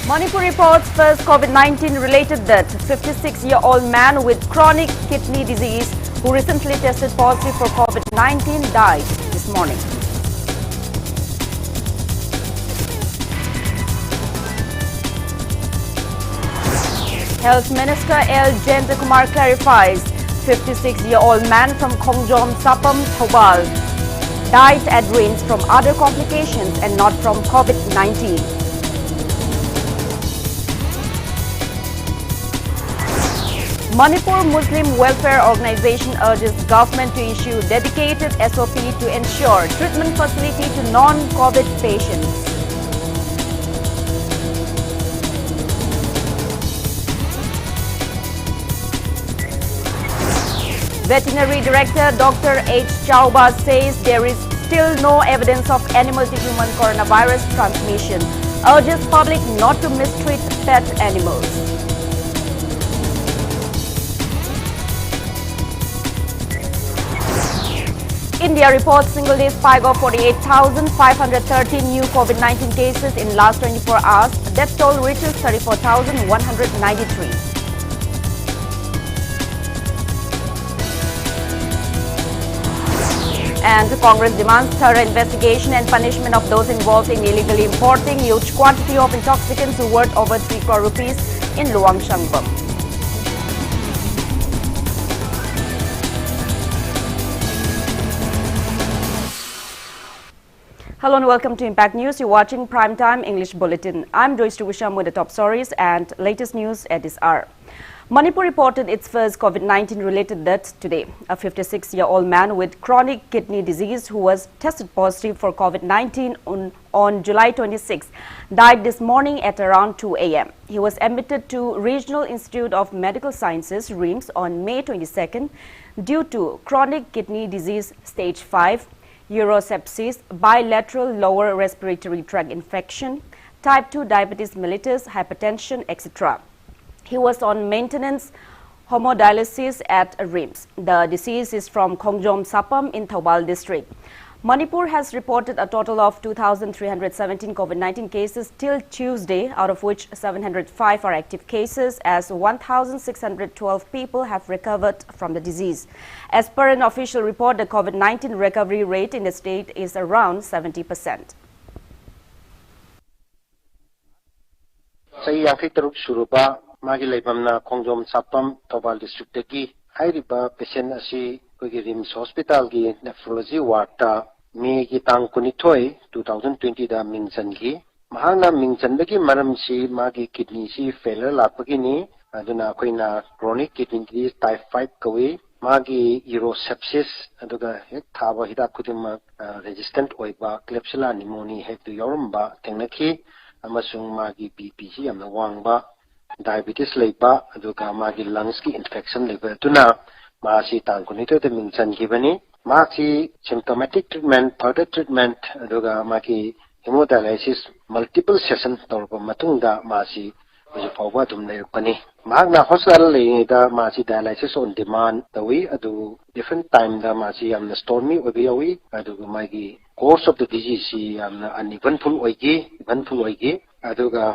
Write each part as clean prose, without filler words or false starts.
Manipur reports first COVID-19 related death. 56-year-old man with chronic kidney disease who recently tested positive for COVID-19 died this morning. Health Minister L. Jayanta clarifies 56-year-old man from Khongjom Sapam, Thobal died at RIMS from other complications and not from COVID-19. Manipur Muslim Welfare Organization urges government to issue dedicated SOP to ensure treatment facility to non-COVID patients. Veterinary Director Dr. H. Chauba says there is still no evidence of animal-to-human coronavirus transmission, urges public not to mistreat pet animals. India reports single-day spike of 48,513 new COVID-19 cases in last 24 hours. Death toll reaches 34,193. And Congress demands thorough investigation and punishment of those involved in illegally importing huge quantity of intoxicants worth over 3 crore rupees in Luang Shangbam. Hello and welcome to Impact News. You're watching Primetime English Bulletin. I'm Joyshree Usham with the top stories and latest news at this hour. Manipur reported its first COVID-19 related death today. A 56-year-old man with chronic kidney disease who was tested positive for COVID-19 on July 26 died this morning at around 2 a.m. He was admitted to Regional Institute of Medical Sciences, RIMS, on May 22nd due to chronic kidney disease stage 5, urosepsis, bilateral lower respiratory tract infection, type 2 diabetes mellitus, hypertension, etc. He was on maintenance hemodialysis at RIMS. The deceased is from Khongjom Sapam in Thobal district. Manipur has reported a total of 2,317 COVID-19 cases till Tuesday, out of which 705 are active cases, as 1,612 people have recovered from the disease. As per an official report, the COVID-19 recovery rate in the state is around 70%. Magi Lebamna Khongjom Sapam Thobal District Dagi Hairiba patient asi Kogi RIMS Hospital gi nephrology ward ta May gi tang kunithoi 2020 da mingchan gi mahana mingchan dagi maram si magi kidney si failure lapagi ni aduna koina chronic kidney disease type 5 kawi magi urosepsis aduga hek thaba hida kudima resistant oiba Klebsiella pneumoniae hek tu yorumba tengnaki amasung magi BP si amna wangba diabetes leiba aduga magi lungs ki infection leiba tuna masi tangkunito te mingchan gibani maki symptomatic treatment further treatment aduga magi hemodialysis multiple session torba matungda masi uji fawba tum leirpani magna hospital leida masi dialysis on demand tawi adu different time da masi amna stormy obiyawi aduga magi course of the disease amna uneventful oigi aduga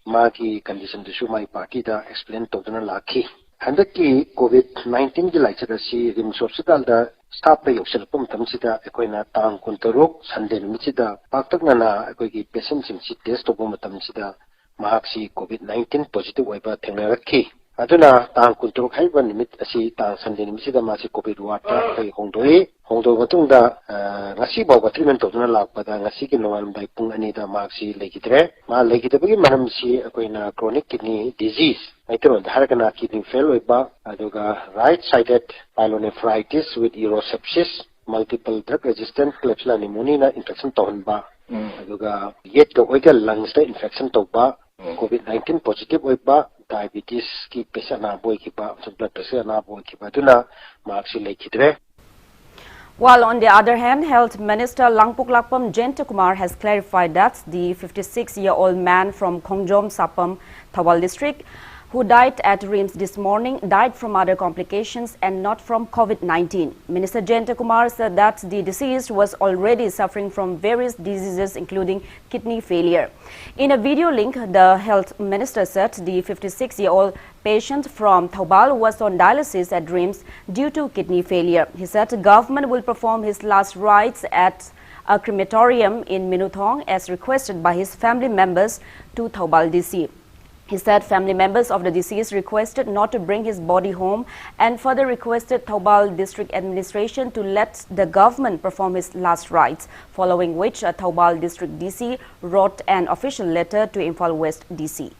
Maki condition to show my party da explain to the Laki. And the key COVID-19 delighted si RIMS Hospital da staff pay of Selpum Tamsida, Equina Tang Kuntaruk, Sunday Michida, Paktakana, Equi patients in test of Bomatamsida, Maxi COVID-19 positive wiper Tengaraki. Aduna Tang Kuntaruk Haven limit si Tang Sunday Michida Masi COVID water, Hongdoi, Hongdo Batunda, Nasiba, treatment of the Lak, but Nasiki Noam by Pung Anita Maxi Legitre, Ma Legitable Madam si Equina chronic kidney disease. I tell the Haragana kidney failure by Aduga right-sided pyelonephritis with urosepsis, multiple drug-resistant Klebsiella pneumoniae infection tohunba. Aduga yet the oiga lungs infection toba, COVID-19 positive oiba, diabetes ki patient na boy kipa, blood pressure na boy kipa tuna Maxi Legitre. While on the other hand, Health Minister Langpuk Lakpam Jayanta has clarified that the 56-year-old man from Khongjom Sapam, Thobal district, who died at RIMS this morning died from other complications and not from COVID-19. Minister Jayanta Kumar said that the deceased was already suffering from various diseases including kidney failure. In a video link, the health minister said the 56-year-old patient from Thoubal was on dialysis at RIMS due to kidney failure. He said the government will perform his last rites at a crematorium in Minuthong as requested by his family members to Thoubal DC. He said family members of the deceased requested not to bring his body home and further requested Thoubal District Administration to let the government perform his last rites, following which Thoubal District DC wrote an official letter to Imphal West DC.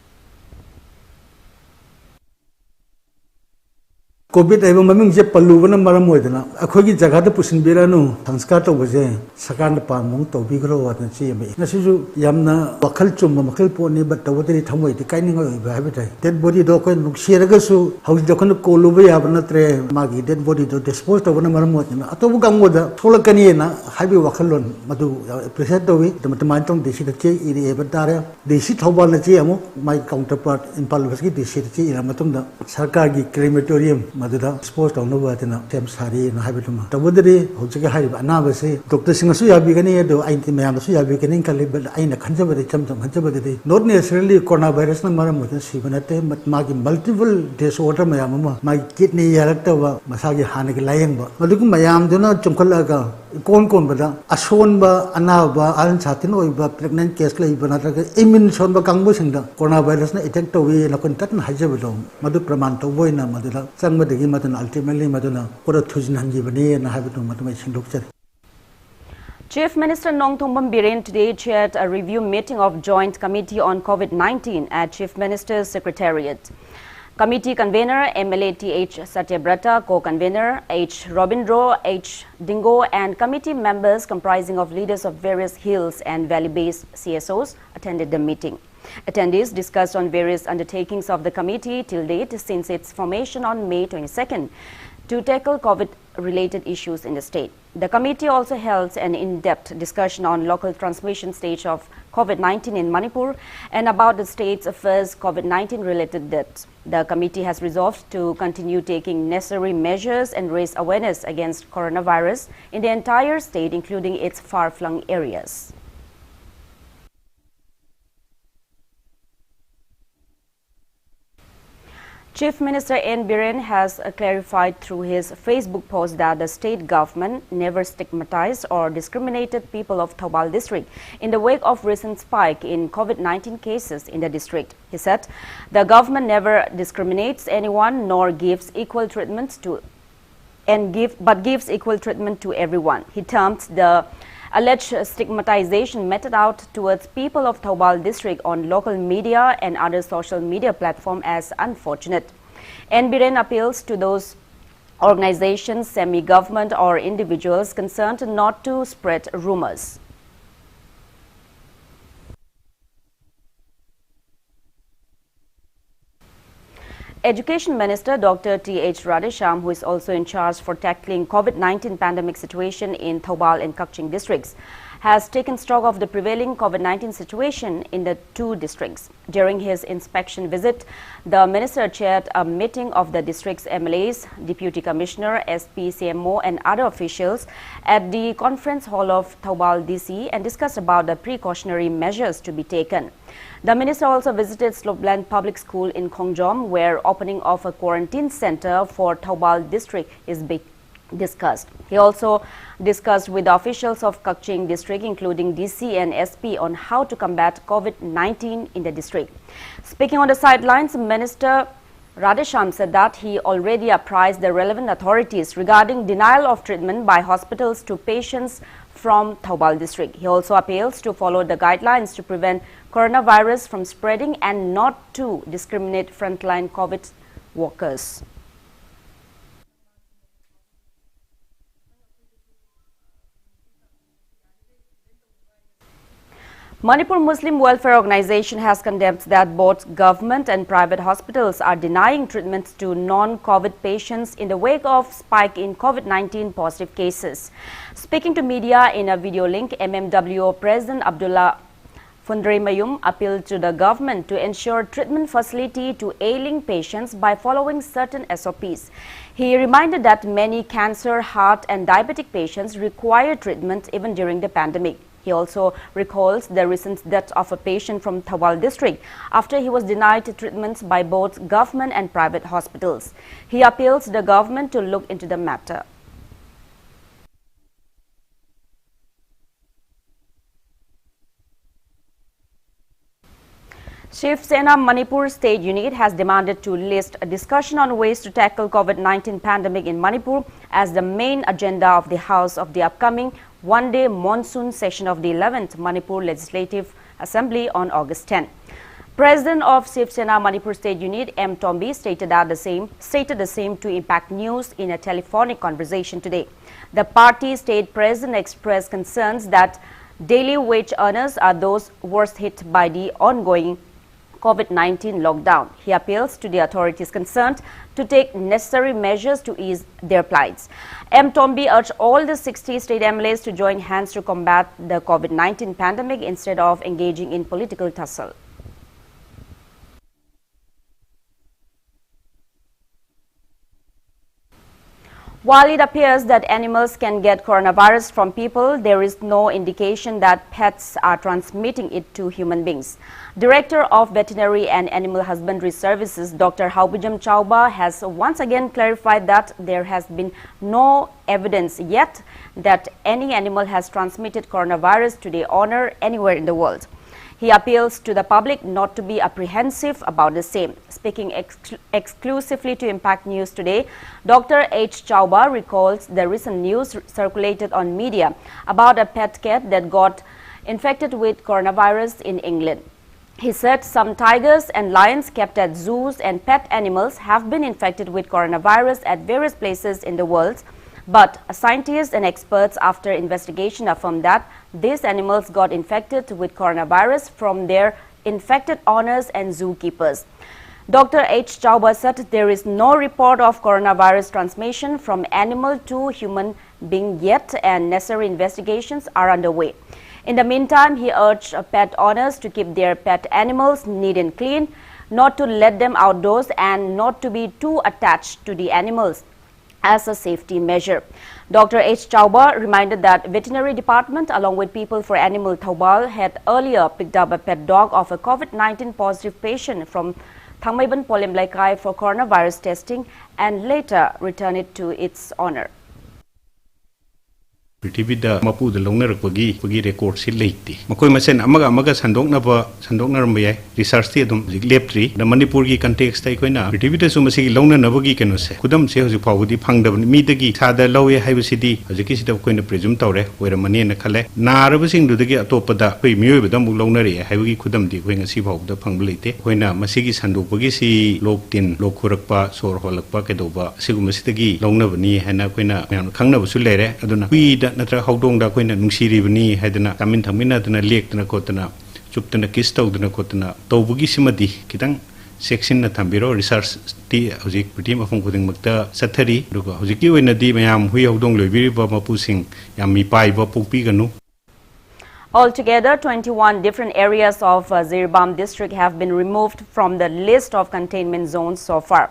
COVID ay maming je paluban na maram mo idana ako gi jaga da pusin bira no sanskar to baje sakan pa mong to bi gro wat chi me na sisu yamna wakal chum makal po ni bat tawdri thamoi ti kai ning oi ba habita dead body do ko nuk share ga su haus do kon ko lu ba ya bana tre magi dead body do dispose to bana maram mo na ato bu gam da thola kani na habi wakal lon madu present do wi tama tong de si da che iri e batare de si Thoubal na chi amu my counterpart in Palvaski de si chi ira matung da sarkar gi crematorium madura dispose of no watina tem sari na habituma tawdri hojga hari anaba se doctor singa su yabi gani do ainti mayam su yabi gani kali bal aina khanjaba de cham khanjaba de not necessarily coronavirus na maram mutan sibanate magi multiple disorder mayam ma kidney yarakta wa masagi hanagi layeng ba madug mayam duna chumkhala ga kon bada ason ba anaba alan chatin oi ba pregnant case lai bana ta immune son ba kangbo singda coronavirus na attack to we na kon tat na hajaba do madu praman to boina madula sang ultimately Chief Minister Nongthongpam Biren today chaired a review meeting of Joint Committee on COVID-19 at Chief Minister's Secretariat. Committee Convener MLA T.H. Satyabrata, Co-Convener H. Robindro, H. Dingo and committee members comprising of leaders of various hills and valley-based CSOs attended the meeting. Attendees discussed on various undertakings of the committee till date since its formation on May 22nd to tackle COVID-related issues in the state. The committee also held an in-depth discussion on local transmission stage of COVID-19 in Manipur and about the state's first COVID-19 related deaths. The committee has resolved to continue taking necessary measures and raise awareness against coronavirus in the entire state, including its far-flung areas. Chief Minister N. Biren has clarified through his Facebook post that the state government never stigmatized or discriminated people of Thoubal district in the wake of recent spike in COVID-19 cases in the district. He said the government never discriminates anyone nor gives equal treatment to gives equal treatment to everyone. He termed the alleged stigmatization meted out towards people of Thoubal district on local media and other social media platforms as unfortunate. N. Biren appeals to those organizations, semi-government or individuals concerned not to spread rumors. Education Minister Dr. T.H. Radhesham, who is also in charge for tackling COVID-19 pandemic situation in Thoubal and Kakching districts, has taken stock of the prevailing COVID-19 situation in the two districts. During his inspection visit, the minister chaired a meeting of the district's MLAs, Deputy Commissioner, SP, CMO and other officials at the conference hall of Thoubal DC and discussed about the precautionary measures to be taken. The minister also visited Slopeland Public School in Khongjom, where opening of a quarantine center for Thoubal district is being discussed. He also discussed with the officials of Kakching district, including DC and SP, on how to combat COVID-19 in the district. Speaking on the sidelines, Minister Radhesham said that he already apprised the relevant authorities regarding denial of treatment by hospitals to patients from Thoubal district. He also appeals to follow the guidelines to prevent coronavirus from spreading and not to discriminate frontline COVID workers. Manipur Muslim Welfare Organization has condemned that both government and private hospitals are denying treatments to non-COVID patients in the wake of spike in COVID-19 positive cases. Speaking to media in a video link, MMWO President Abdullah Fundre Mayum appealed to the government to ensure treatment facility to ailing patients by following certain SOPs. He reminded that many cancer, heart and diabetic patients require treatment even during the pandemic. He also recalls the recent death of a patient from Thawal district after he was denied treatment by both government and private hospitals. He appeals the government to look into the matter. Shiv Sena Manipur State Unit has demanded to list a discussion on ways to tackle COVID-19 pandemic in Manipur as the main agenda of the House of the upcoming one-day monsoon session of the 11th Manipur Legislative Assembly on August 10. President of Shiv Sena Manipur State Unit M. Tombi stated the same to Impact News in a telephonic conversation today. The party state president expressed concerns that daily wage earners are those worst hit by the ongoing COVID-19 lockdown. He appeals to the authorities concerned to take necessary measures to ease their plights. M. Tombi urged all the 60 state MLAs to join hands to combat the COVID-19 pandemic instead of engaging in political tussle. While it appears that animals can get coronavirus from people, there is no indication that pets are transmitting it to human beings. Director of Veterinary and Animal Husbandry Services, Dr. Haubujam Chauba, has once again clarified that there has been no evidence yet that any animal has transmitted coronavirus to the owner anywhere in the world. He appeals to the public not to be apprehensive about the same. Speaking exclusively to Impact News today, Dr. H. Chauba recalls the recent news circulated on media about a pet cat that got infected with coronavirus in England. He said some tigers and lions kept at zoos and pet animals have been infected with coronavirus at various places in the world. But scientists and experts after investigation affirmed that these animals got infected with coronavirus from their infected owners and zookeepers. Dr. H. Chauba said there is no report of coronavirus transmission from animal to human being yet and necessary investigations are underway. In the meantime, he urged pet owners to keep their pet animals neat and clean, not to let them outdoors and not to be too attached to the animals as a safety measure. Dr. H. Chauba reminded that veterinary department along with People for Animal Thawal had earlier picked up a pet dog of a COVID-19 positive patient from Thangmaiban Polemlaikai for coronavirus testing and later returned it to its owner. Pritibida mapu the longer pagi record si late. Makoi masen amaga sandok research the leptri the Manipur gi context koina Pritibida sumasi longer navagi kenose kudam se hosi pawudi phangda mi dagi sada lowe haibasidi hojiki sida koina presume tawre wera mani na khale narabasing dudagi atopada koi miyoibada mu longer haibagi kudam di koina si phawda phangbleite koina masigi sandokpagi si loktin lokhurakpa sor holakpa kedoba sigumasi longnabani hana koina khangnabasu lere aduna natra haudong da koina nungsiribani haidana kamin thamina dana lektana kotana chuptana kiss tawdana kotana tawbugi simadi kitang section na thambiro research ti hojik pitim afung kuding makta sathari duga hojiki oina di mayam hui haudong loibiri ba mapusing yami pai ba pukpi ganu. Altogether, 21 different areas of Zirbam district have been removed from the list of containment zones so far.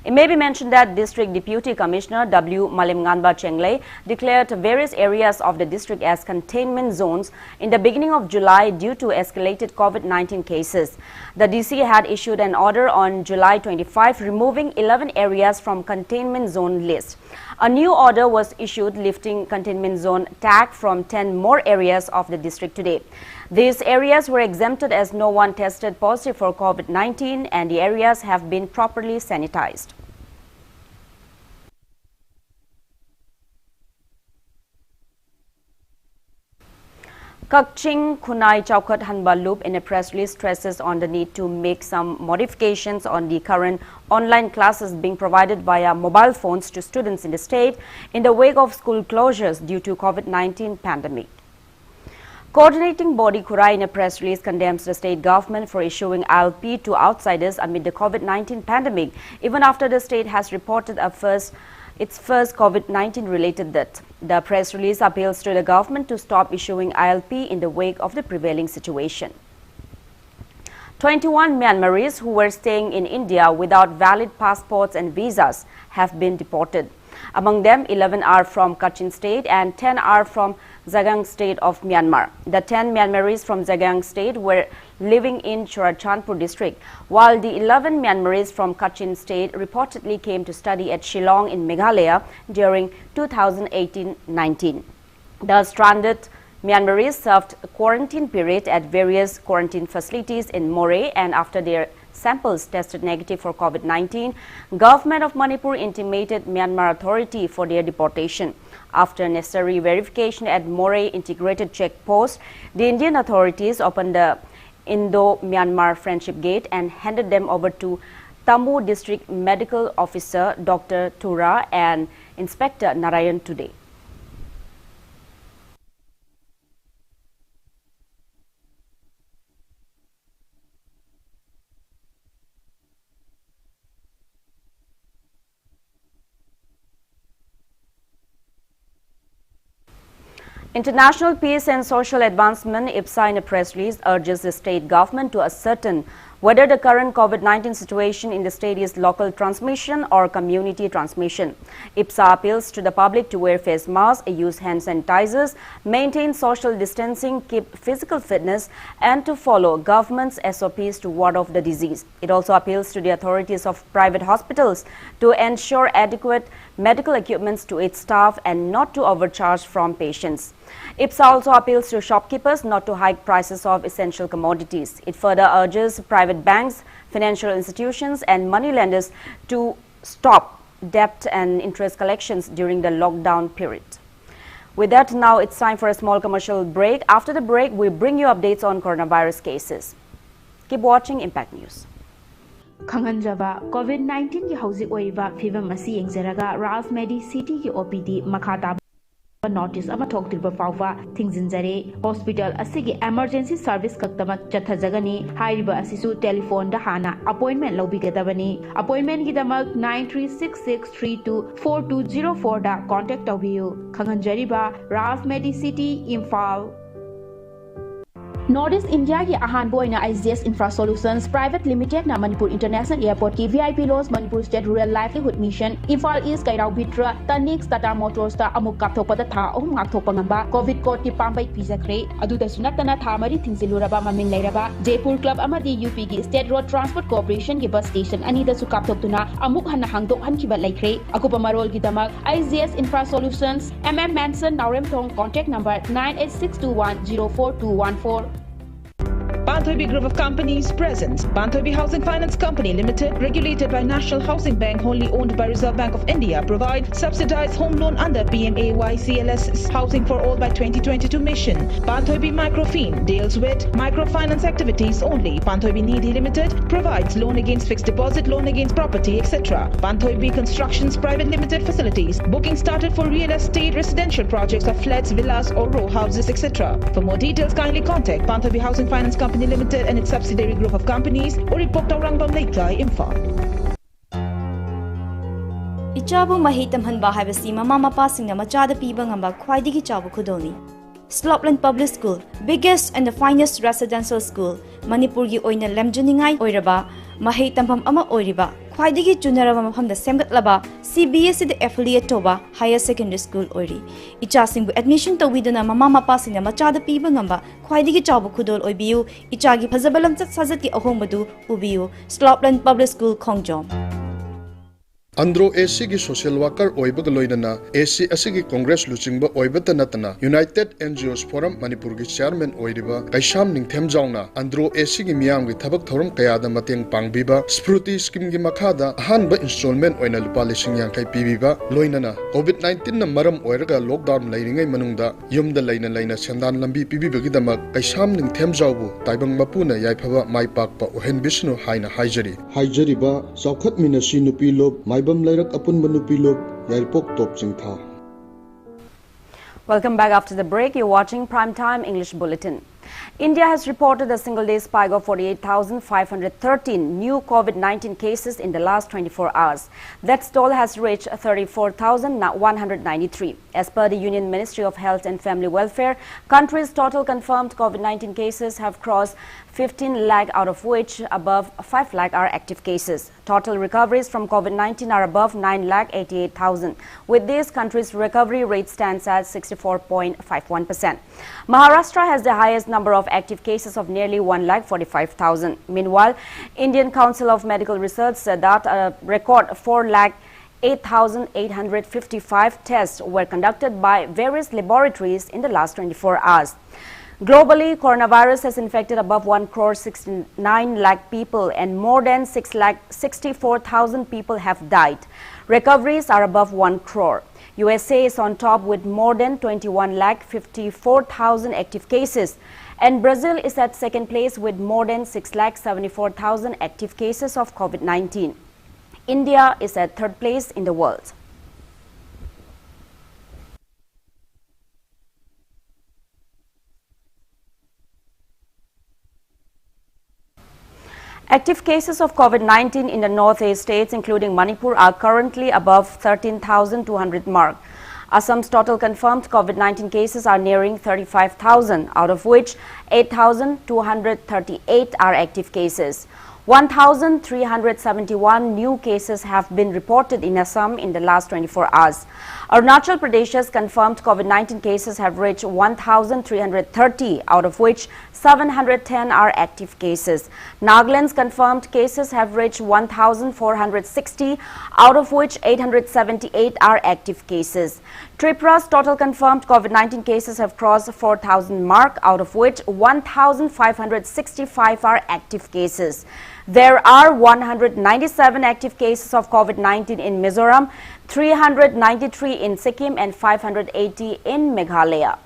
It may be mentioned that District Deputy Commissioner W. Malimnganba Chenglei declared various areas of the district as containment zones in the beginning of July due to escalated COVID-19 cases. The DC had issued an order on July 25 removing 11 areas from containment zone list. A new order was issued lifting containment zone tag from 10 more areas of the district today. These areas were exempted as no one tested positive for COVID-19 and the areas have been properly sanitized. Kakching Kunai Chaukat Hanba Loop in a press release stresses on the need to make some modifications on the current online classes being provided via mobile phones to students in the state in the wake of school closures due to COVID-19 pandemic. Coordinating body Kurai in a press release condemns the state government for issuing ILP to outsiders amid the COVID-19 pandemic, even after the state has reported its first COVID-19 related death. The press release appeals to the government to stop issuing ILP in the wake of the prevailing situation. 21 Myanmaris who were staying in India without valid passports and visas have been deported. Among them, 11 are from Kachin State and 10 are from Zagang State of Myanmar. The 10 Myanmaris from Zagang State were living in Churachandpur district, while the 11 Myanmaris from Kachin State reportedly came to study at Shillong in Meghalaya during 2018-19. The stranded Myanmaris served a quarantine period at various quarantine facilities in Moreh, and after their samples tested negative for COVID-19, Government of Manipur intimated Myanmar authority for their deportation. After necessary verification at Moreh Integrated Checkpost, the Indian authorities opened the Indo-Myanmar Friendship Gate and handed them over to Tambu District Medical Officer Dr. Tura and Inspector Narayan today. International Peace and Social Advancement, IPSA, in a press release, urges the state government to ascertain whether the current COVID-19 situation in the state is local transmission or community transmission. IPSA appeals to the public to wear face masks, use hand sanitizers, maintain social distancing, keep physical fitness, and to follow government's SOPs to ward off the disease. It also appeals to the authorities of private hospitals to ensure adequate medical equipment to its staff and not to overcharge from patients. IPSA also appeals to shopkeepers not to hike prices of essential commodities. It further urges private banks, financial institutions and moneylenders to stop debt and interest collections during the lockdown period. With that, now it's time for a small commercial break. After the break, we bring you updates on coronavirus cases. Keep watching Impact News. Khanganjaba COVID-19 ki hauzik oiba phibam asi yengzaraga Ralph Medi City ki OPD makhata notice ama thoktirba fawwa thingzinjare hospital asigi emergency service kaktama chathajagani hairiba asisu telephone da hana appointment lobigadabani appointment gi damak 9366324204 da contact tawbiyu khanganjariba Ralph Medi City Imphal Northeast India ki ahan boina IGS Infra Solutions Private Limited na Manipur International Airport ki VIP Laws Manipur State Rural Livelihood Mission Imphal East Kairau Bitra Tanix Tata Motors ta amuk kapthokpada tha ahum ngakthokpa ngamba COVID code ki pambai pijakre aduda sunatana tha mari thingsiluraba maming leiraba Jaipur Club amadi UP ki State Road Transport Corporation ki bus station ani da su kapthoktuna amuk hanna hangdok hankiba laikre akupa marol ki damak IGS Infra Solutions MM Manson Naurem Thong contact number 9862104214 Banthobi Group of Companies presents Banthobi Housing Finance Company Limited, regulated by National Housing Bank, wholly owned by Reserve Bank of India, provide subsidized home loan under PMAY-CLS Housing for All by 2022 mission. Banthobi Microfin deals with microfinance activities only. Banthobi Nidhi Limited provides loan against fixed deposit, loan against property, etc. Banthobi Constructions Private Limited facilities. Booking started for real estate residential projects of flats, villas or row houses, etc. For more details, kindly contact Banthobi Housing Finance Company Limited and its subsidiary group of companies or report Rangbam Leitlai Imphal. Ichabu mahitam hanba haibasi mama mapa singna machada piba ngamba khwaidigi chabu khudoni. Slopland Public School, biggest and the finest residential school, Manipur gi oina lemjuningai oiraba, mahei tampham ama oiriba, khwaidigi chunaraba mafamda semgatlaba, CBSE the affiliate toba higher secondary school oiri. Icha singbu admission tawiduna mama mapa singna machada piba ngamba, khwaidigi chabu khudol oibiu, ichagi phazabalam chat sajati ahombadu ubiu, Slopland Public School Khongjom. Andro AC ki social worker oibag loinana AC asigi Congress luchingba oibata natana United NGOs Forum Manipur ki chairman oiriba kaisham ningthem jauna Andro AC ki miyam ki thabak thorum kayada mateng pangbiba Spruti scheme ki makhada ahanba installment oina lupa lising yangkai pibiba loinana COVID-19 na maram oiraga lockdown lairingai manungda yumda laina sendan lambi pibibagi damak kaisham ningthem jawbu taibang mapuna yaiphawa maipakpa ohen bisnu haina haijariba saukhat minasi nupi lob Welcome back after the break. You're watching Primetime English Bulletin. India has reported a single-day spike of 48,513 new COVID-19 cases in the last 24 hours. That toll has reached 34,193. As per the Union Ministry of Health and Family Welfare, country's total confirmed COVID-19 cases have crossed 15 lakh, out of which above 5 lakh are active cases. Total recoveries from COVID-19 are above 9,88,000. With this, country's recovery rate stands at 64.51%. Maharashtra has the highest number of active cases of nearly 1,45,000. Meanwhile, Indian Council of Medical Research said that a record 4,08,855 tests were conducted by various laboratories in the last 24 hours. Globally, coronavirus has infected above 1,69 lakh people and more than 6,64,000 people have died. Recoveries are above 1 crore. USA is on top with more than 21,54,000 active cases, and Brazil is at second place with more than 6,74,000 active cases of COVID-19. India is at third place in the world. Active cases of COVID-19 in the northeast states, including Manipur, are currently above 13,200 mark. Assam's total confirmed COVID-19 cases are nearing 35,000, out of which 8,238 are active cases. 1,371 new cases have been reported in Assam in the last 24 hours. Arunachal Pradesh's confirmed COVID-19 cases have reached 1,330, out of which 710 are active cases. Nagaland's confirmed cases have reached 1,460, out of which 878 are active cases. Tripura's total confirmed COVID-19 cases have crossed 4,000 mark, out of which 1,565 are active cases. There are 197 active cases of COVID-19 in Mizoram, 393 in Sikkim and 580 in Meghalaya.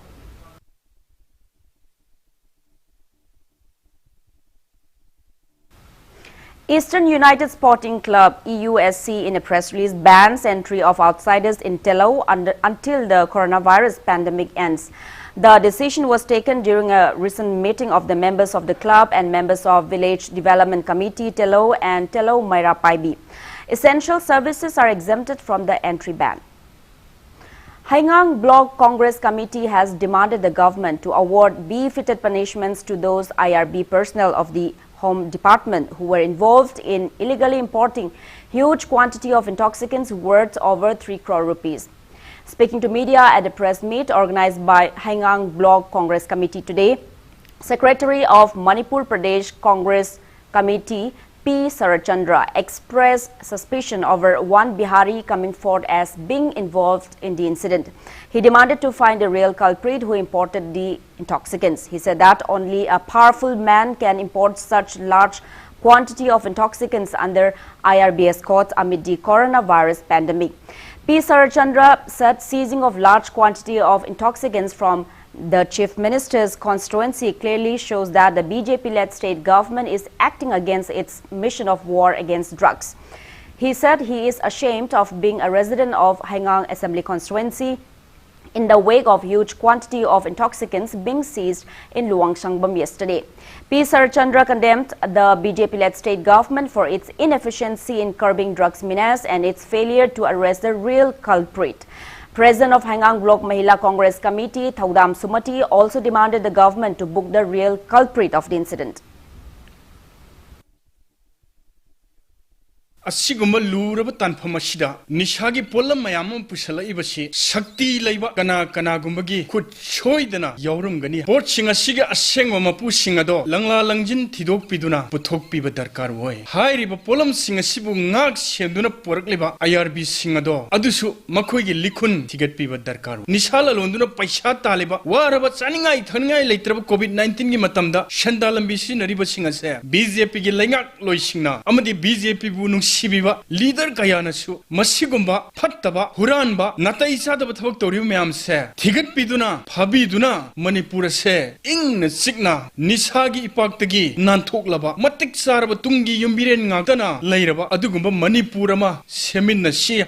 Eastern United Sporting Club EUSC in a press release bans entry of outsiders in Tello until the coronavirus pandemic ends. The decision was taken during a recent meeting of the members of the club and members of Village Development Committee Tello and Tello Maira Paibi. Essential services are exempted from the entry ban. Haingang Block Congress Committee has demanded the government to award befitted punishments to those IRB personnel of the Home Department who were involved in illegally importing huge quantity of intoxicants worth over 3 crore rupees. Speaking to media at a press meet organized by Haingang Block Congress Committee today, Secretary of Manipur Pradesh Congress Committee P. Sarachandra expressed suspicion over one Bihari coming forward as being involved in the incident. He demanded to find the real culprit who imported the intoxicants. He said that only a powerful man can import such large quantity of intoxicants under IRB escorts amid the coronavirus pandemic. P. Sarachandra said seizing of large quantity of intoxicants from the Chief Minister's constituency clearly shows that the BJP-led state government is acting against its mission of war against drugs. He said he is ashamed of being a resident of Haingang Assembly constituency in the wake of huge quantity of intoxicants being seized in Luang Sangbam yesterday. P. Sarachandra condemned the BJP-led state government for its inefficiency in curbing drugs menace and its failure to arrest the real culprit. President of Haingang Block Mahila Congress Committee, Thaudam Sumati, also demanded the government to book the real culprit of the incident. Asiguma luraba tanfam asida nishagi polam mayamam pusala ibasi shakti leiba kana gumbagi khut choidana yaurum gani port singa siga asengwa mapu singa do langla langjin thidok piduna puthok piba darkar hoy hai riba polam singa sibu ngak semduna porakliba IRB singa do adusu makhoi gi likhun thigat piba darkar nishala londuna paisa taliba waraba chaningai thangai leitraba COVID-19 gi matamda shandalambi sinariba singa se BJP gi lengak loisingna amadi BJP bu Sibiba leader Kayanasu, Masigumba, Pataba, Huranba, Nataisa the Torium se, Tigat Piduna, Pabiduna, Manipura se, Ing Signa, Nishagi Ipaktagi, Nantoklaba, Matik Saraba Tungi Yumbiren Natana, Lairaba, Adugumba, Manipurama, Semina Shi.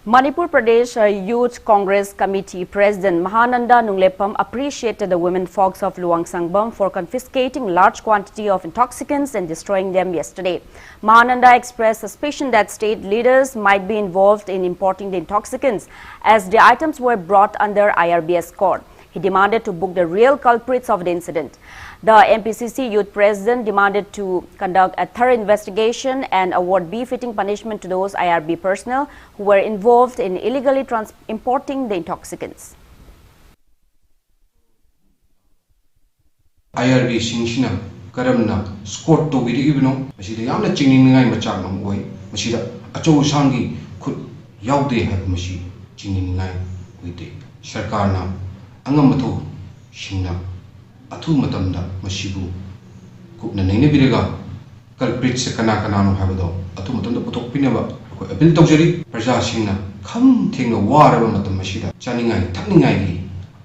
Manipur Pradesh Youth Congress Committee President Mahananda Nunglepam appreciated the women folks of Luang Sangbam for confiscating large quantity of intoxicants and destroying them yesterday. Mahananda expressed suspicion that state leaders might be involved in importing the intoxicants as the items were brought under IRBS court. He demanded to book the real culprits of the incident. The MPCC Youth President demanded to conduct a thorough investigation and award befitting punishment to those IRB personnel who were involved in illegally importing the intoxicants. IRB Singshina Karamna Scott to Vidibino, Mashida Yamna Chinging Macham way, Mashida Acho Sangi could Yaude have Mashi Chinging with the Sharkarna Angamato Shina. Atu matamda mashibu kupna naine birega culprit se kana no habado atu matamda putok pinaba ko appeal tawjari praja singna kham thinga war ba matam mashida chaningai thakningai gi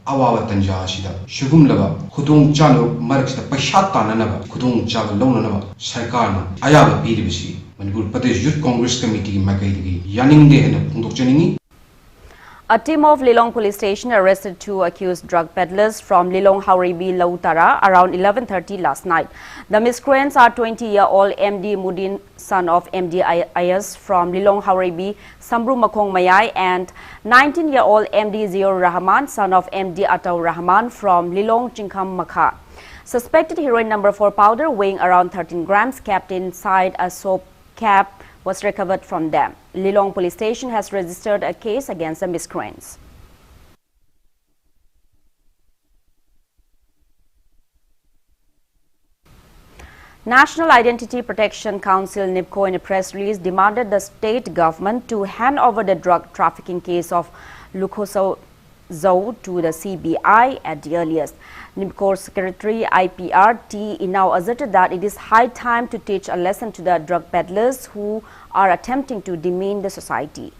awawa tanja sida shugum laba khudung chano maraksta paisha tananaba khudung chaga lawnanaba sarkarna ayaba biribisi Manipur Pradesh Youth Congress Committee makaidigi yaningde hena pungdok chaningi. A team of Lilong police station arrested two accused drug peddlers from Lilong Hauribi Lautara around 11:30 last night. The miscreants are 20-year-old MD Mudin, son of MD Ayas from Lilong Hauribi Sambru Makong Mayai, and 19-year-old MD Zior Rahman, son of MD Ataur Rahman from Lilong Chingkham Makha. Suspected heroin number 4 powder weighing around 13 grams kept inside a soap cap was recovered from them. Lilong police station has registered a case against the miscreants. National Identity Protection Council NIPCO in a press release demanded the state government to hand over the drug trafficking case of Lukoso Zhou to the CBI at the earliest. NIPCO Secretary IPRT now asserted that it is high time to teach a lesson to the drug peddlers who are attempting to demean the society.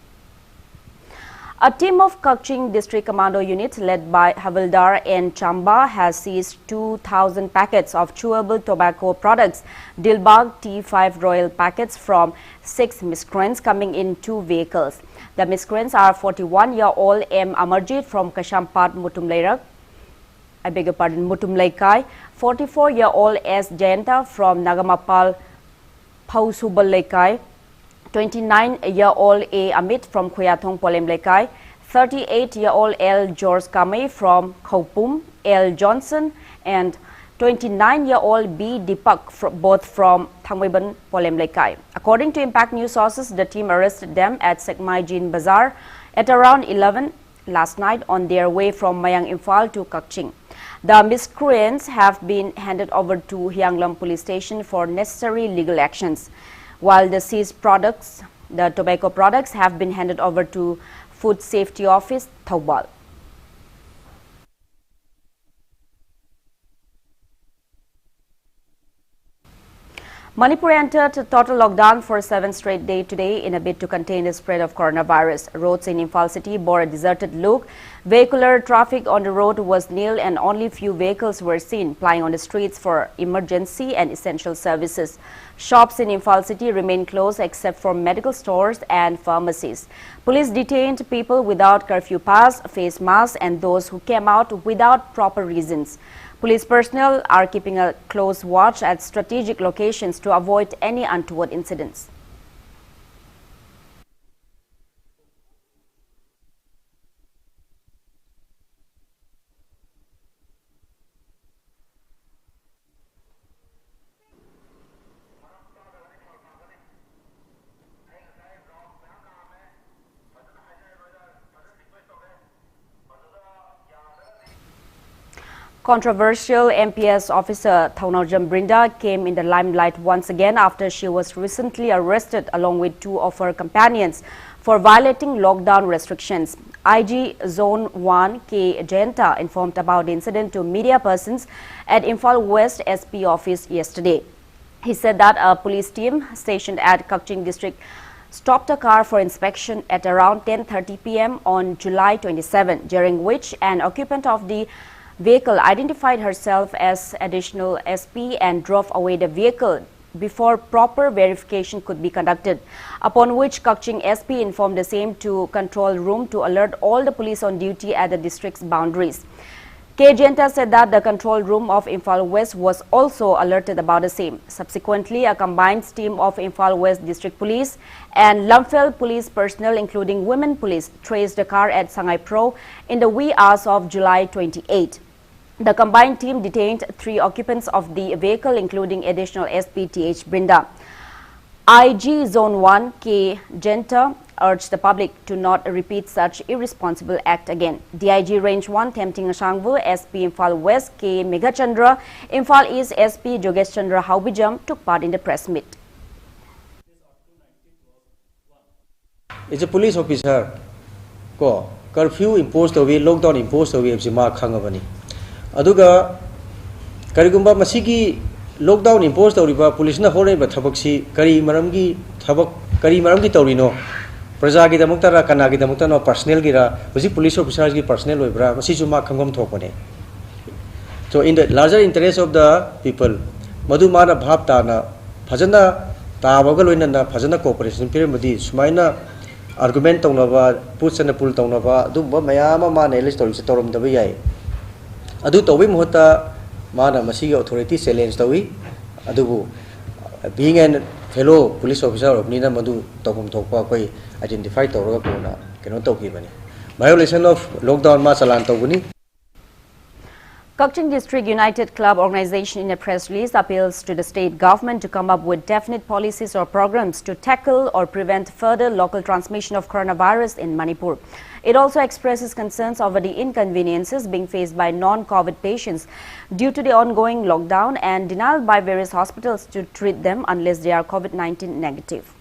A team of Kaching District Commando Unit led by Havildar N. Chamba has seized 2,000 packets of chewable tobacco products, Dilbag T5 Royal packets from 6 miscreants coming in 2 vehicles. The miscreants are 41-year-old M. Amarjit from Kashampat Mutumlairak, Mutumlaikai, 44-year-old S. Jayanta from Nagamapal Pausubalaikai, 29-year-old A. Amit from Khuyathong Polemlaikai, 38-year-old L. George Kamei from Khopum, L. Johnson, and 29-year-old B. Deepak, both from Thangweban Polemlaikai. According to Impact News sources, the team arrested them at Sekmai Jin Bazaar at around 11 last night on their way from Mayang Imphal to Kaching. The miscreants have been handed over to Hyanglam Police Station for necessary legal actions, while the seized products, the tobacco products, have been handed over to Food Safety Office, Thoubal. Manipur entered total lockdown for 7 straight days today in a bid to contain the spread of coronavirus. Roads in Imphal city bore a deserted look. Vehicular traffic on the road was nil and only few vehicles were seen plying on the streets for emergency and essential services. Shops in Imphal city remain closed except for medical stores and pharmacies. Police detained people without curfew pass, face masks, and those who came out without proper reasons. Police personnel are keeping a close watch at strategic locations to avoid any untoward incidents. Controversial MPS officer Thaunawjam Brinda came in the limelight once again after she was recently arrested along with 2 of her companions for violating lockdown restrictions. IG Zone 1 K. Jayanta informed about the incident to media persons at Imphal West SP office yesterday. He said that a police team stationed at Kaching district stopped a car for inspection at around 10:30 p.m. on July 27, during which an occupant of the vehicle identified herself as additional SP and drove away the vehicle before proper verification could be conducted, upon which Kakching SP informed the same to control room to alert all the police on duty at the district's boundaries. K. Jenta said that the control room of Imphal West was also alerted about the same. Subsequently, a combined team of Imphal West District Police and Lumphel Police personnel, including women police, traced the car at Sangay Pro in the wee hours of July 28. The combined team detained 3 occupants of the vehicle, including additional SP TH Brinda. IG Zone 1 K. Jenta urged the public to not repeat such irresponsible act again. DIG Range 1 Tempting Ashangvu, SP Imphal West K. Meghachandra, Imphal East SP Jogesh Chandra Haubijam took part in the press meet. It's a police officer. Ko curfew imposed away, lockdown imposed away. Jima khangabani. Aduga karigumba masigi lockdown imposed awriba police na hore ba thabaksi kari maramgi thabak kari maramgi tawrino. Praja ki damuktara kana ki damuktano personnel gira usi police officers ki personnel oibra masi juma khangam thokone. So in the larger interest of the people, madu mana bhab ta na phajana ta bagal loina na phajana cooperation period madi sumaina argument tawnaba push and pull tawnaba dumba mayama ma ne list story torom da yai adu tobi mohta mana masi authority challenge tawi adubu being an fellow police officer of nina madu tawum thokpa koi identify tawra ko na keno tawki bani violation of lockdown ma chalan tawguni. Kakching District United Club Organization in a press release appeals to the state government to come up with definite policies or programs to tackle or prevent further local transmission of coronavirus in Manipur. It also expresses concerns over the inconveniences being faced by non-COVID patients due to the ongoing lockdown and denial by various hospitals to treat them unless they are COVID-19 negative.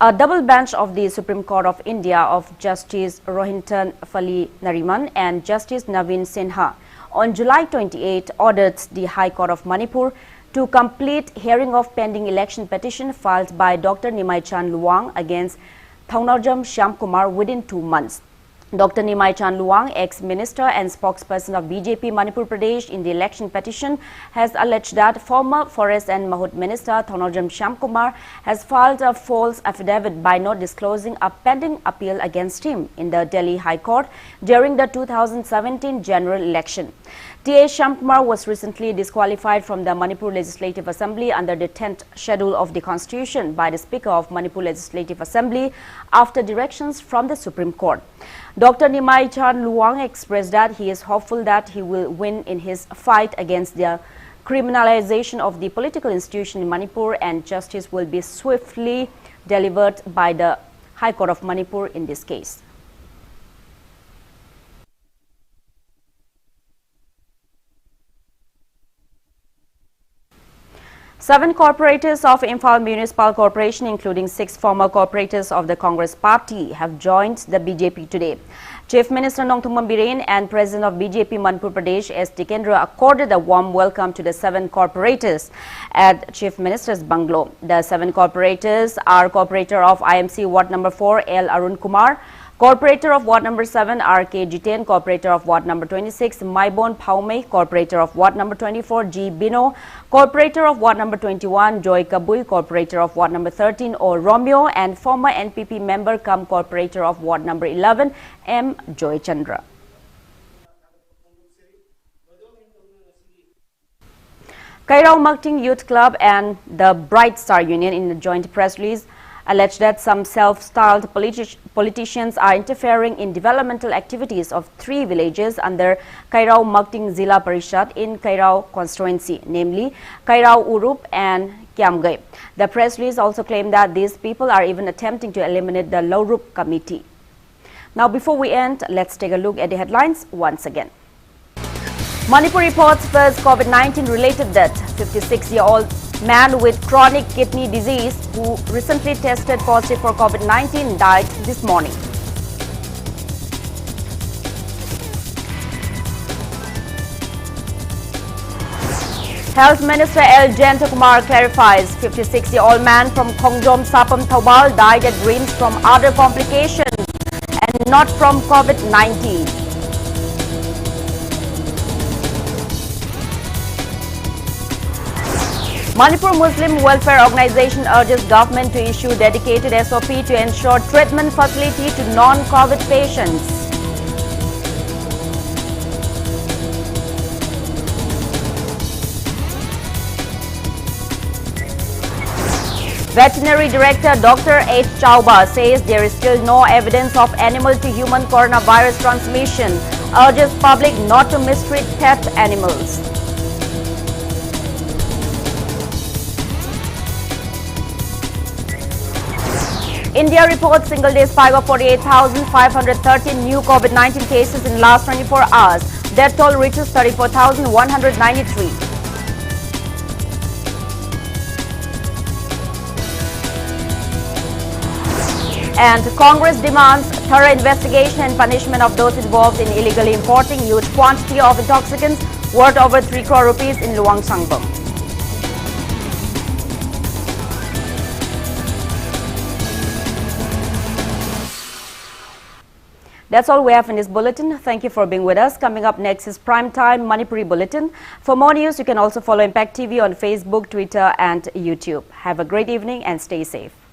A double bench of the Supreme Court of India of Justice Rohinton Fali Nariman and Justice Naveen Sinha on July 28 ordered the High Court of Manipur to complete hearing of pending election petition filed by Dr. Nimai Chan Luang against Thaunarjam Shyamkumar within 2 months. Dr. Nimai Chan Luang, ex-minister and spokesperson of BJP Manipur Pradesh in the election petition, has alleged that former Forest and Mahut Minister Thaunarjam Shyamkumar has filed a false affidavit by not disclosing a pending appeal against him in the Delhi High Court during the 2017 general election. T.A. Shyamkumar was recently disqualified from the Manipur Legislative Assembly under the 10th schedule of the Constitution by the Speaker of Manipur Legislative Assembly after directions from the Supreme Court. Dr. Nimai Chan Luang expressed that he is hopeful that he will win in his fight against the criminalization of the political institution in Manipur and justice will be swiftly delivered by the High Court of Manipur in this case. Seven corporators of Imphal Municipal Corporation, including 6 former corporators of the Congress Party, have joined the BJP today. Chief Minister Nongthungman Biren and President of BJP Manipur Pradesh S. Tikendra accorded a warm welcome to the 7 corporators at Chief Minister's bungalow. The 7 corporators are Corporator of IMC Ward Number 4 L. Arun Kumar, Corporator of Ward Number 7 R.K. Jiten, Corporator of Ward Number 26 Maibon Paume, Corporator of Ward Number 24 G. Bino, Corporator of Ward Number 21 Joy Kabui, Corporator of Ward Number 13 O. Romeo, and former NPP member cum Corporator of Ward Number 11 M. Joy Chandra. Kairao Makting Youth Club and the Bright Star Union in a joint press release alleged that some self-styled politicians are interfering in developmental activities of 3 villages under Kairao Makting Zila Parishad in Kairao constituency, namely Kairao Urup and Kiamgai. The press release also claimed that these people are even attempting to eliminate the Laurup committee. Now, before we end, let's take a look at the headlines once again. Manipur reports first COVID-19 related death. 56-year-old man with chronic kidney disease who recently tested positive for COVID-19 died this morning. Health Minister L. Jentakumar clarifies 56-year-old man from Khongjom Sapam Thobal died at RIMS from other complications and not from COVID-19. Manipur Muslim Welfare Organization urges government to issue dedicated SOP to ensure treatment facility to non-COVID patients. Veterinary Director Dr. H. Chauba says there is still no evidence of animal-to-human coronavirus transmission, urges public not to mistreat pet animals. India reports single-day spike of 48,513 new COVID-19 cases in last 24 hours. Death toll reaches 34,193. And Congress demands thorough investigation and punishment of those involved in illegally importing huge quantity of intoxicants worth over 3 crore rupees in Luang Sangbam. That's all we have in this bulletin. Thank you for being with us. Coming up next is Primetime Manipuri Bulletin. For more news, you can also follow Impact TV on Facebook, Twitter and YouTube. Have a great evening and stay safe.